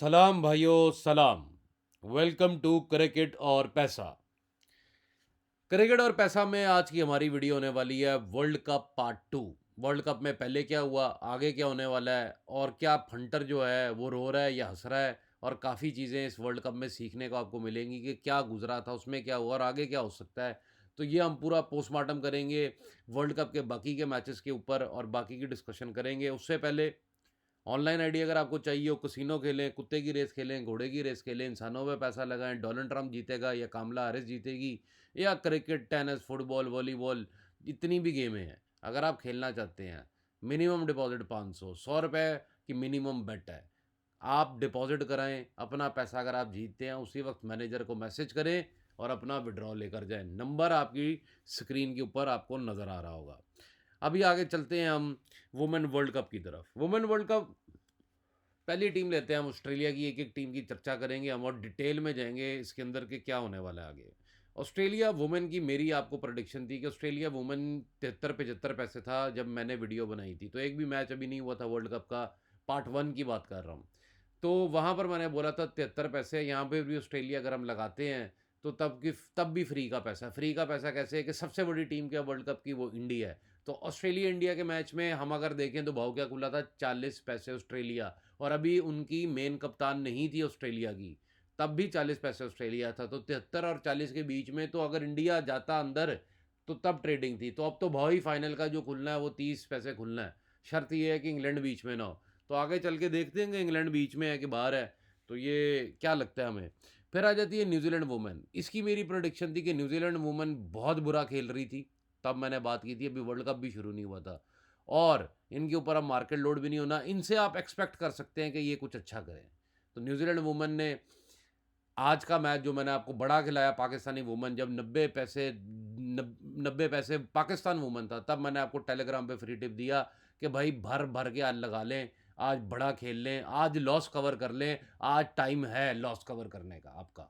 सलाम भाइयों सलाम। वेलकम टू क्रिकेट और पैसा। क्रिकेट और पैसा में आज की हमारी वीडियो होने वाली है world cup part 2। World cup में पहले क्या हुआ, आगे क्या होने वाला है, और क्या फंटर जो है वो रो रहा है या हंस रहा है, और काफ़ी चीज़ें इस वर्ल्ड कप में सीखने को आपको मिलेंगी कि क्या गुजरा था, उसमें क्या हुआ और आगे क्या हो सकता है। तो ये हम पूरा पोस्टमार्टम करेंगे वर्ल्ड कप के बाकी के मैचेस के ऊपर और बाकी की डिस्कशन करेंगे। उससे पहले ऑनलाइन आईडी अगर आपको चाहिए हो, कसिनो खेलें, कुत्ते की रेस खेलें, घोड़े की रेस खेलें, इंसानों पे पैसा लगाएं, डोनाल्ड ट्रंप जीतेगा या कामला हैरिस जीतेगी, या क्रिकेट, टेनिस, फुटबॉल, वॉलीबॉल, जितनी भी गेमें हैं अगर आप खेलना चाहते हैं, मिनिमम डिपॉजिट 500, 100 रुपये की मिनिमम बेट है। आप डिपॉजिट कराएं अपना पैसा, अगर आप जीतते हैं उसी वक्त मैनेजर को मैसेज करें और अपना विड्रॉ लेकर जाएं। नंबर आपकी स्क्रीन के ऊपर आपको नज़र आ रहा होगा। अभी आगे चलते हैं हम वुमेन वर्ल्ड कप की तरफ। वुमेन वर्ल्ड कप पहली टीम लेते हैं हम ऑस्ट्रेलिया की। एक एक टीम की चर्चा करेंगे हम और डिटेल में जाएंगे इसके अंदर के क्या होने वाला है आगे। ऑस्ट्रेलिया वुमेन की मेरी आपको प्रोडिक्शन थी कि ऑस्ट्रेलिया वुमेन 73-75 पैसे था जब मैंने वीडियो बनाई थी। तो एक भी मैच अभी नहीं हुआ था वर्ल्ड कप का, पार्ट 1 की बात कर रहा हूँ। तो वहाँ पर मैंने बोला था 73 पैसे। यहाँ पे भी ऑस्ट्रेलिया अगर हम लगाते हैं तो तब भी फ्री का पैसा। फ्री का पैसा कैसे है कि सबसे बड़ी टीम क्या वर्ल्ड कप की, वो इंडिया है। तो ऑस्ट्रेलिया इंडिया के मैच में हम अगर देखें तो भाव क्या खुला था, 40 पैसे ऑस्ट्रेलिया। और अभी उनकी मेन कप्तान नहीं थी ऑस्ट्रेलिया की, तब भी 40 पैसे ऑस्ट्रेलिया था। तो 73 और 40 के बीच में, तो अगर इंडिया जाता अंदर तो तब ट्रेडिंग थी। तो अब तो भाव ही फाइनल का जो खुलना है वो 30 पैसे खुलना है। शर्त ये है कि इंग्लैंड बीच में ना हो। तो आगे चल के देखते हैं कि इंग्लैंड बीच में है कि बाहर है। तो ये क्या लगता है हमें। फिर आ जाती है न्यूजीलैंड वुमेन। इसकी मेरी प्रोडिक्शन थी कि न्यूजीलैंड वुमेन बहुत बुरा खेल रही थी, तब मैंने बात की थी, अभी वर्ल्ड कप भी शुरू नहीं हुआ था, और इनके ऊपर अब मार्केट लोड भी नहीं होना, इनसे आप एक्सपेक्ट कर सकते हैं कि ये कुछ अच्छा करें। तो न्यूजीलैंड वुमेन ने आज का मैच जो मैंने आपको बड़ा खिलाया, पाकिस्तानी वुमेन जब 90 पैसे पाकिस्तान वुमेन था, तब मैंने आपको टेलीग्राम पे फ्री टिप दिया कि भाई भर भर के आज लगा लें, आज बड़ा खेल लें, आज लॉस कवर कर लें, आज टाइम है लॉस कवर करने का आपका।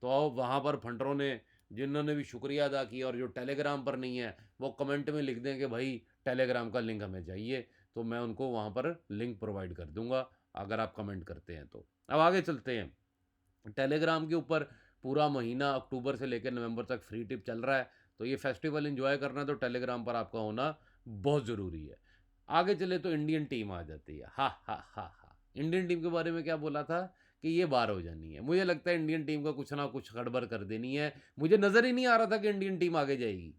तो वहाँ पर फंडरों ने, जिन्होंने भी शुक्रिया अदा किया, और जो टेलीग्राम पर नहीं है वो कमेंट में लिख दें कि भाई टेलीग्राम का लिंक हमें चाहिए, तो मैं उनको वहाँ पर लिंक प्रोवाइड कर दूंगा अगर आप कमेंट करते हैं तो। अब आगे चलते हैं। टेलीग्राम के ऊपर पूरा महीना अक्टूबर से लेकर नवंबर तक फ्री टिप चल रहा है। तो ये फेस्टिवल एंजॉय करना है तो टेलीग्राम पर आपका होना बहुत ज़रूरी है। आगे चले तो इंडियन टीम आ जाती है। हा हा हा हा। इंडियन टीम के बारे में क्या बोला था कि ये बार हो जानी है। मुझे लगता है इंडियन टीम का कुछ ना कुछ गड़बड़ कर देनी है। मुझे नज़र ही नहीं आ रहा था कि इंडियन टीम आगे जाएगी।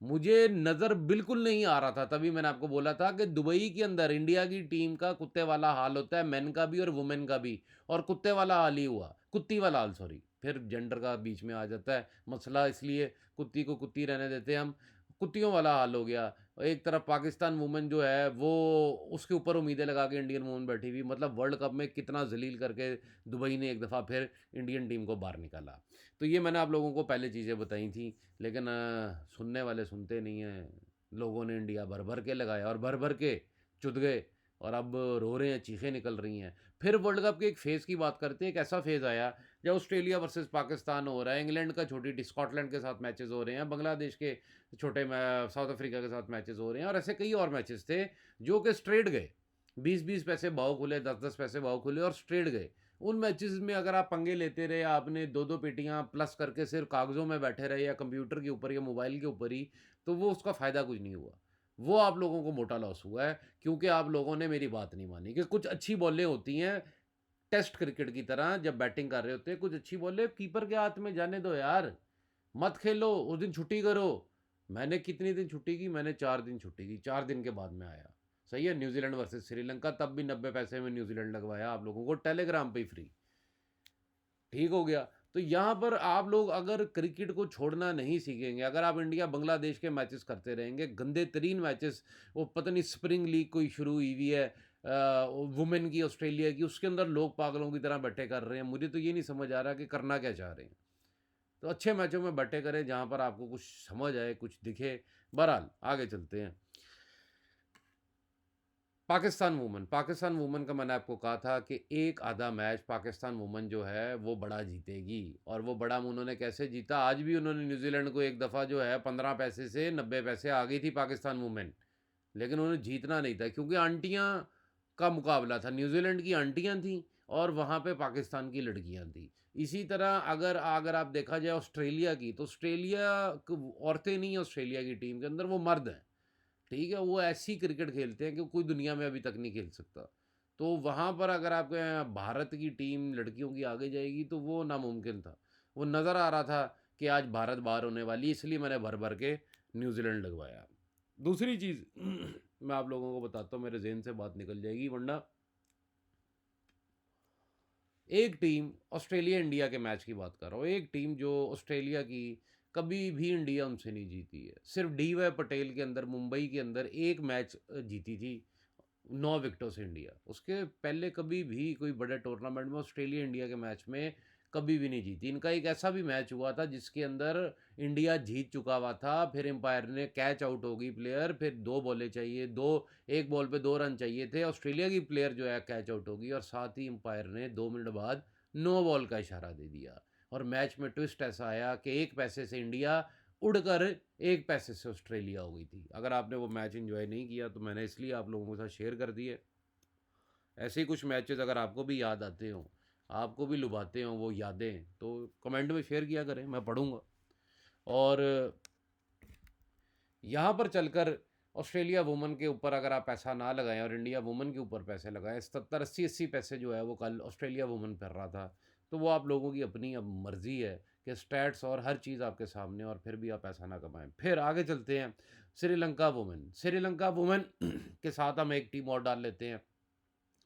मुझे नज़र बिल्कुल नहीं आ रहा था, तभी मैंने आपको बोला था कि दुबई के अंदर इंडिया की टीम का कुत्ते वाला हाल होता है, मेन का भी और वुमेन का भी। और कुत्ते वाला हाल ही हुआ, कुत्ती वाला हाल, सॉरी, फिर जेंडर का बीच में आ जाता है मसला, इसलिए कुत्ती को कुत्ती रहने देते हैं हम। कुत्तियों वाला हाल हो गया। एक तरफ पाकिस्तान वुमेन जो है वो, उसके ऊपर उम्मीदें लगा के इंडियन वुमेन बैठी हुई। मतलब वर्ल्ड कप में कितना जलील करके दुबई ने एक दफ़ा फिर इंडियन टीम को बाहर निकाला। तो ये मैंने आप लोगों को पहले चीज़ें बताई थी, लेकिन सुनने वाले सुनते नहीं हैं। लोगों ने इंडिया भर भर के लगाया और भर भर के चुद गए, और अब रो रहे हैं, चीखें निकल रही हैं। फिर वर्ल्ड कप के एक फेज़ की बात करते हैं। एक ऐसा फेज़ आया जब ऑस्ट्रेलिया वर्सेस पाकिस्तान हो रहा है, इंग्लैंड का छोटी स्कॉटलैंड के साथ मैचेस हो रहे हैं, बांग्लादेश के छोटे साउथ अफ्रीका के साथ मैचेस हो रहे हैं, और ऐसे कई और मैचेस थे जो कि स्ट्रेट गए। 20-20 पैसे भाव खुले, 10-10 पैसे भाव खुले और स्ट्रेट गए। उन मैचेस में अगर आप पंगे लेते रहे, आपने दो दो पेटियां प्लस करके सिर्फ कागज़ों में बैठे रहे या कंप्यूटर के ऊपर या मोबाइल के ऊपर ही, तो वो उसका फ़ायदा कुछ नहीं हुआ। वो आप लोगों को मोटा लॉस हुआ है, क्योंकि आप लोगों ने मेरी बात नहीं मानी कि कुछ अच्छी बॉलें होती हैं टेस्ट क्रिकेट की तरह, जब बैटिंग कर रहे होते हैं कुछ अच्छी बॉलें कीपर के हाथ में जाने दो यार, मत खेलो, उस दिन छुट्टी करो। मैंने कितनी दिन छुट्टी की, मैंने 4 दिन छुट्टी की, 4 दिन के बाद में आया। सही है। न्यूजीलैंड वर्सेस श्रीलंका, तब भी 90 पैसे में न्यूजीलैंड लगवाया आप लोगों को टेलीग्राम पे ही फ्री। ठीक हो गया। तो यहाँ पर आप लोग अगर क्रिकेट को छोड़ना नहीं सीखेंगे, अगर आप इंडिया बांग्लादेश के मैचेस करते रहेंगे, गंदे तरीन मैचेस, वो पता नहीं स्प्रिंग लीग कोई शुरू हुई हुई है वुमेन की ऑस्ट्रेलिया की, उसके अंदर लोग पागलों की तरह बैठे कर रहे हैं। मुझे तो ये नहीं समझ आ रहा कि करना क्या चाह रहे हैं। तो अच्छे मैचों में बैठे करें जहाँ पर आपको कुछ समझ आए, कुछ दिखे। बहरहाल आगे चलते हैं। पाकिस्तान वुमेन का मैंने आपको कहा था कि एक आधा मैच पाकिस्तान वुमेन जो है वो बड़ा जीतेगी, और वो बड़ा उन्होंने कैसे जीता। आज भी उन्होंने न्यूजीलैंड को एक दफ़ा जो है 15 पैसे से 90 पैसे आ गई थी पाकिस्तान वुमेन, लेकिन उन्हें जीतना नहीं था, क्योंकि आंटियां का मुकाबला था। न्यूजीलैंड की आंटियां थी और वहाँ पे पाकिस्तान की लड़कियाँ थी। इसी तरह अगर अगर आप देखा जाए ऑस्ट्रेलिया की, तो ऑस्ट्रेलिया औरतें नहीं है ऑस्ट्रेलिया की टीम के अंदर, वो मर्द हैं। ठीक है, वो ऐसी क्रिकेट खेलते हैं कि कोई दुनिया में अभी तक नहीं खेल सकता। तो वहाँ पर अगर आपके यहाँ भारत की टीम लड़कियों की आगे जाएगी तो वो नामुमकिन था। वो नज़र आ रहा था कि आज भारत बाहर होने वाली, इसलिए मैंने भर भर के न्यूजीलैंड लगवाया। दूसरी चीज़ मैं आप लोगों को बताता हूँ, मेरे जहन से बात निकल जाएगी वरना। एक टीम ऑस्ट्रेलिया इंडिया के मैच की बात कर रहा हूँ, एक टीम जो ऑस्ट्रेलिया की कभी भी इंडिया उनसे नहीं जीती है। सिर्फ डी वाई पटेल के अंदर मुंबई के अंदर एक मैच जीती थी 9 विकेटों से इंडिया। उसके पहले कभी भी कोई बड़े टूर्नामेंट में ऑस्ट्रेलिया इंडिया के मैच में कभी भी नहीं जीती। इनका एक ऐसा भी मैच हुआ था जिसके अंदर इंडिया जीत चुका हुआ था, फिर एम्पायर ने कैच आउट हो गई प्लेयर, फिर 2 बॉलें चाहिए, दो एक बॉल पे 2 रन चाहिए थे, ऑस्ट्रेलिया की प्लेयर जो है कैच आउट हो गई और साथ ही एम्पायर ने 2 मिनट बाद नो बॉल का इशारा दे दिया। और मैच में ट्विस्ट ऐसा आया कि एक पैसे से इंडिया उड़कर एक पैसे से ऑस्ट्रेलिया हो गई थी। अगर आपने वो मैच एंजॉय नहीं किया तो मैंने इसलिए आप लोगों के साथ शेयर कर दिए। ऐसे ही कुछ मैचेस अगर आपको भी याद आते हों, आपको भी लुभाते हों वो यादें, तो कमेंट में शेयर किया करें, मैं पढ़ूंगा। और यहाँ पर चलकर ऑस्ट्रेलिया वुमन के ऊपर अगर आप पैसा ना लगाएं और इंडिया वुमन के ऊपर पैसे लगाएं, 70 80 80 पैसे जो है वो कल ऑस्ट्रेलिया वुमन कर रहा था। तो वो आप लोगों की अपनी अब मर्ज़ी है कि स्टैट्स और हर चीज़ आपके सामने, और फिर भी आप पैसा ना कमाएं। फिर आगे चलते हैं, श्रीलंका वुमन। श्रीलंका वुमन के साथ हम एक टीम और डाल लेते हैं,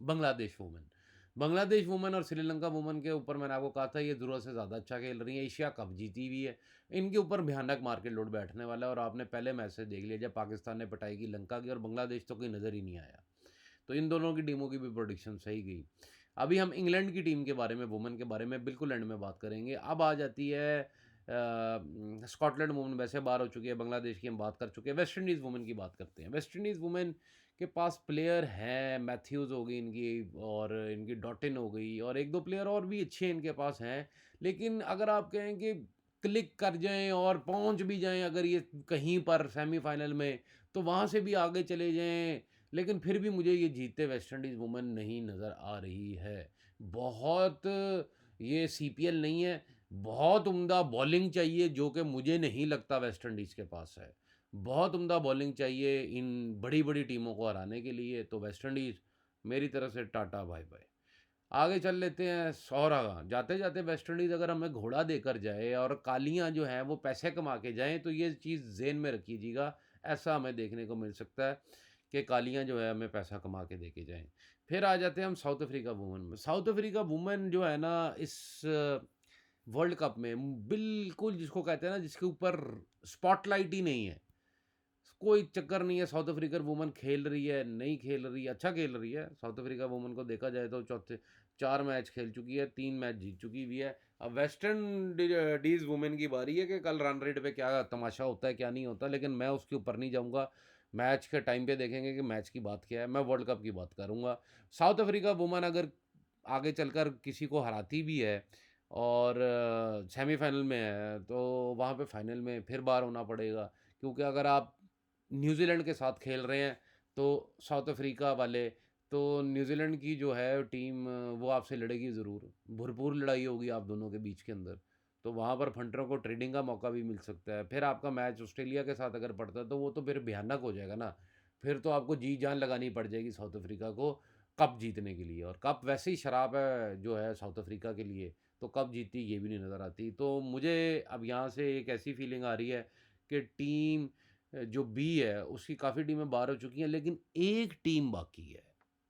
बांग्लादेश वुमेन। बांग्लादेश वुमेन और श्रीलंका वुमेन के ऊपर मैंने आपको कहा था ये ज़रूरत से ज़्यादा अच्छा खेल रही है, एशिया कप जीती हुई है। इनके ऊपर भयानक मार्केट लोड बैठने वाला है, और आपने पहले मैच से देख लिया जब पाकिस्तान ने पिटाई की लंका की, और बांग्लादेश तो कोई नज़र ही नहीं आया। तो इन दोनों की टीमों की भी प्रोडिक्शन सही गई। अभी हम इंग्लैंड की टीम के बारे में, वुमेन के बारे में बिल्कुल एंड में बात करेंगे। अब आ जाती है स्कॉटलैंड वुमेन, वैसे बाहर हो चुकी है, बांग्लादेश की हम बात कर चुके हैं। वेस्ट इंडीज़ वुमेन की बात करते हैं। वेस्ट इंडीज़ वुमेन के पास प्लेयर हैं, मैथ्यूज़ हो गई इनकी, और इनकी डॉटिन हो गई, और एक दो प्लेयर और भी अच्छे इनके पास हैं। लेकिन अगर आप कहें कि क्लिक कर जाएं और पहुंच भी जाएं अगर ये कहीं पर सेमीफाइनल में, तो वहां से भी आगे चले जाएं, लेकिन फिर भी मुझे ये जीतते वेस्ट इंडीज़ वुमेन नहीं नज़र आ रही है। बहुत, ये सीपीएल नहीं है, बहुत उम्दा बॉलिंग चाहिए जो कि मुझे नहीं लगता वेस्ट इंडीज़ के पास है। बहुत उम्दा बॉलिंग चाहिए इन बड़ी बड़ी टीमों को हराने के लिए। तो वेस्ट इंडीज़ मेरी तरफ से टाटा बाय बाय। आगे चल लेते हैं सौरगा। जाते जाते वेस्ट इंडीज़ अगर हमें घोड़ा देकर जाए और कालियाँ जो हैं वो पैसे कमा के जाएं, तो ये चीज़ जेन में रखिएगा, ऐसा हमें देखने को मिल सकता है कि कालियाँ जो है हमें पैसा कमा के देके जाएं। फिर आ जाते हैं हम साउथ अफ्रीका वुमेन में। साउथ अफ्रीका वुमेन जो है ना, इस वर्ल्ड कप में बिल्कुल जिसको कहते हैं ना, जिसके ऊपर स्पॉटलाइट ही नहीं है, कोई चक्कर नहीं है। साउथ अफ्रीकन वुमन खेल रही है, नहीं खेल रही है, अच्छा खेल रही है। साउथ अफ्रीका वुमन को देखा जाए तो चौथे 4 मैच खेल चुकी है, 3 मैच जीत चुकी हुई है। अब वेस्टर्न डीज वुमेन की बारी है कि कल रन रेट पे क्या तमाशा होता है क्या नहीं होता, लेकिन मैं उसके ऊपर नहीं जाऊंगा। मैच के टाइम पे देखेंगे कि मैच की बात क्या है, मैं वर्ल्ड कप की बात करूंगा। साउथ अफ्रीका वुमन अगर आगे चलकर किसी को हराती भी है और सेमीफाइनल में है, तो वहाँ पे फाइनल में फिर बाहर होना पड़ेगा। क्योंकि अगर आप न्यूजीलैंड के साथ खेल रहे हैं तो साउथ अफ्रीका वाले, तो न्यूजीलैंड की जो है टीम वो आपसे लड़ेगी ज़रूर, भरपूर लड़ाई होगी आप दोनों के बीच के अंदर। तो वहाँ पर फंटरों को ट्रेडिंग का मौका भी मिल सकता है। फिर आपका मैच ऑस्ट्रेलिया के साथ अगर पड़ता है तो वो तो फिर भयानक हो जाएगा ना। फिर तो आपको जी जान लगानी पड़ जाएगी साउथ अफ्रीका को कप जीतने के लिए, और कप वैसे ही शराब है जो है साउथ अफ्रीका के लिए, तो कब जीती ये भी नहीं नज़र आती। तो मुझे अब यहाँ से एक ऐसी फीलिंग आ रही है कि टीम जो बी है उसकी काफ़ी टीमें बाहर हो चुकी हैं, लेकिन एक टीम बाकी है,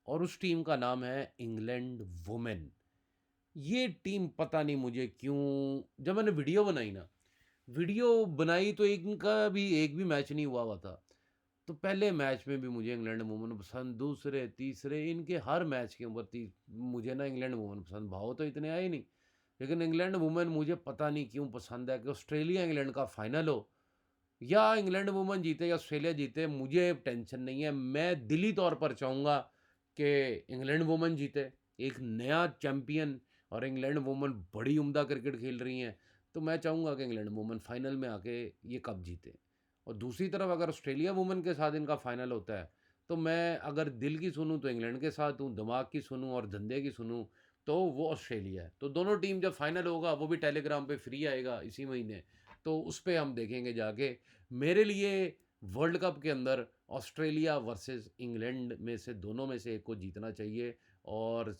और उस टीम का नाम है इंग्लैंड वुमेन। ये टीम पता नहीं मुझे क्यों, जब मैंने वीडियो बनाई तो एक भी मैच नहीं हुआ था। तो पहले मैच में भी मुझे इंग्लैंड वुमेन पसंद, दूसरे तीसरे इनके हर मैच के ऊपर मुझे ना इंग्लैंड वुमेन पसंद, भाव तो इतने आए नहीं। लेकिन इंग्लैंड वुमेन मुझे पता नहीं क्यों पसंद है, कि ऑस्ट्रेलिया इंग्लैंड का फाइनल हो या इंग्लैंड वुमेन जीते या ऑस्ट्रेलिया जीते, मुझे टेंशन नहीं है। मैं दिली तौर पर चाहूँगा कि इंग्लैंड वुमेन जीते, एक नया चैम्पियन, और इंग्लैंड वुमेन बड़ी उम्दा क्रिकेट खेल रही हैं। तो मैं चाहूँगा कि इंग्लैंड वुमेन फाइनल में आके ये कप जीते। और दूसरी तरफ अगर ऑस्ट्रेलिया वुमेन के साथ इनका फाइनल होता है, तो मैं अगर दिल की सुनूँ तो इंग्लैंड के साथ हूँ, दिमाग की सुनूँ और धंधे की सुनूँ तो वो ऑस्ट्रेलिया है। तो दोनों टीम जब फाइनल होगा वो भी टेलीग्राम पे फ्री आएगा इसी महीने, तो उस पे हम देखेंगे जाके। मेरे लिए वर्ल्ड कप के अंदर ऑस्ट्रेलिया वर्सेस इंग्लैंड में से दोनों में से एक को जीतना चाहिए, और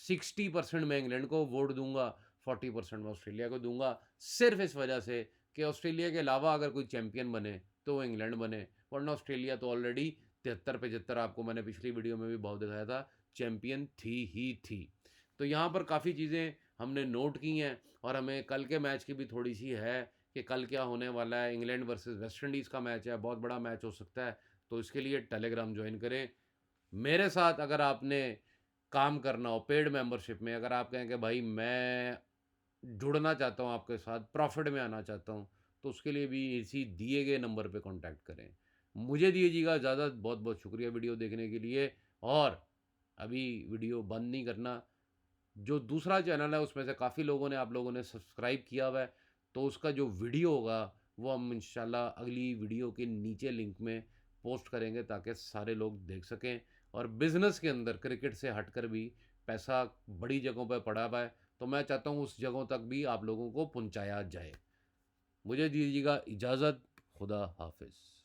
60% मैं इंग्लैंड को वोट दूंगा, 40% मैं ऑस्ट्रेलिया को दूंगा, सिर्फ इस वजह से कि ऑस्ट्रेलिया के अलावा अगर कोई चैंपियन बने तो वो इंग्लैंड बने, वरना ऑस्ट्रेलिया तो ऑलरेडी 73-75, आपको मैंने पिछली वीडियो में भी बहुत दिखाया था, चैंपियन थी ही थी। तो यहाँ पर काफ़ी चीज़ें हमने नोट की हैं, और हमें कल के मैच की भी थोड़ी सी है कि कल क्या होने वाला है। इंग्लैंड वर्सेस वेस्ट इंडीज़ का मैच है, बहुत बड़ा मैच हो सकता है, तो इसके लिए टेलीग्राम ज्वाइन करें। मेरे साथ अगर आपने काम करना हो पेड मेंबरशिप में, अगर आप कहें कि भाई मैं जुड़ना चाहता हूँ आपके साथ, प्रॉफिट में आना चाहता हूँ, तो उसके लिए भी इसी दिए गए नंबर पे कांटेक्ट करें। मुझे दीजिएगा इजाज़त, बहुत बहुत शुक्रिया वीडियो देखने के लिए। और अभी वीडियो बंद नहीं करना, जो दूसरा चैनल है उसमें से काफ़ी लोगों ने, आप लोगों ने सब्सक्राइब किया हुआ है, तो उसका जो वीडियो होगा वो हम इंशाल्लाह अगली वीडियो के नीचे लिंक में पोस्ट करेंगे, ताकि सारे लोग देख सकें। और बिज़नेस के अंदर क्रिकेट से हटकर भी पैसा बड़ी जगहों पर पड़ा हुआ है, तो मैं चाहता हूँ उस जगहों तक भी आप लोगों को पहुँचाया जाए। मुझे दीजिएगा इजाज़त, खुदा हाफिज़।